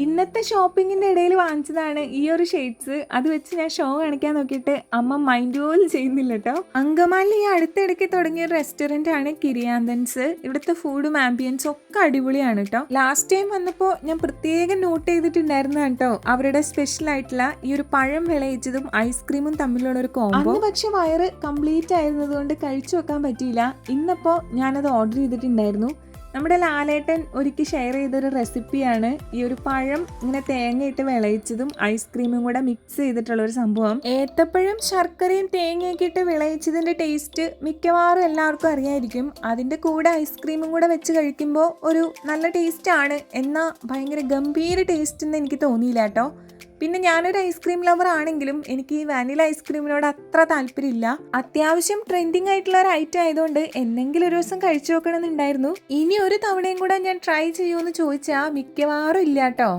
ഇന്നത്തെ ഷോപ്പിങ്ങിന്റെ ഇടയിൽ വാങ്ങിച്ചതാണ് ഈ ഒരു ഷെയ്ഡ്സ്. അത് വെച്ച് ഞാൻ ഷോ കാണിക്കാൻ നോക്കിയിട്ട് അമ്മ മൈൻഡ് പോലും ചെയ്യുന്നില്ല കേട്ടോ. അങ്കമാലി ഈ അടുത്തിടയ്ക്ക് തുടങ്ങിയ ഒരു റെസ്റ്റോറന്റ് ആണ് കിരിയാന്തൻസ്. ഇവിടുത്തെ ഫുഡും ആംബിയൻസും ഒക്കെ അടിപൊളിയാണ് കേട്ടോ. ലാസ്റ്റ് ടൈം വന്നപ്പോൾ ഞാൻ പ്രത്യേകം നോട്ട് ചെയ്തിട്ടുണ്ടായിരുന്നു കേട്ടോ അവരുടെ സ്പെഷ്യൽ ആയിട്ടുള്ള ഈ ഒരു പഴം വിളയിച്ചതും ഐസ്ക്രീമും തമ്മിലുള്ള ഒരു കോംബോ. അന്ന് പക്ഷെ വയറ് കംപ്ലീറ്റ് ആയിരുന്നത് കൊണ്ട് കഴിച്ചു വെക്കാൻ പറ്റിയില്ല. ഇന്നപ്പോൾ ഞാനത് ഓർഡർ ചെയ്തിട്ടുണ്ടായിരുന്നു. നമ്മുടെ ലാലേട്ടൻ ഒരിക്കൽ ഷെയർ ചെയ്തൊരു റെസിപ്പിയാണ് ഈ ഒരു പഴം ഇങ്ങനെ തേങ്ങയിട്ട് വിളയിച്ചതും ഐസ്ക്രീമും കൂടെ മിക്സ് ചെയ്തിട്ടുള്ള ഒരു സംഭവം. ഏത്തപ്പഴം ശർക്കരയും തേങ്ങയൊക്കെ ഇട്ട് വിളയിച്ചതിന്റെ ടേസ്റ്റ് മിക്കവാറും എല്ലാവർക്കും അറിയായിരിക്കും. അതിന്റെ കൂടെ ഐസ്ക്രീമും കൂടെ വെച്ച് കഴിക്കുമ്പോൾ ഒരു നല്ല ടേസ്റ്റ് ആണ്. എന്നാൽ ഭയങ്കര ഗംഭീര ടേസ്റ്റ് എന്ന് എനിക്ക് തോന്നിയില്ല കേട്ടോ. പിന്നെ ഞാനൊരു ഐസ്ക്രീം ലവർ ആണെങ്കിലും എനിക്ക് ഈ വാനില ഐസ്ക്രീമിനോട് അത്ര താല്പര്യമില്ല. അത്യാവശ്യം ട്രെൻഡിങ് ആയിട്ടുള്ള ഒരു ഐറ്റം ആയതുകൊണ്ട് എന്തെങ്കിലും ഒരു ദിവസം കഴിച്ചു നോക്കണമെന്നുണ്ടായിരുന്നു. ഇനി ഒരു തവണയും കൂടെ ഞാൻ ട്രൈ ചെയ്യുമെന്ന് ചോദിച്ചാൽ മിക്കവാറും ഇല്ല കേട്ടോ.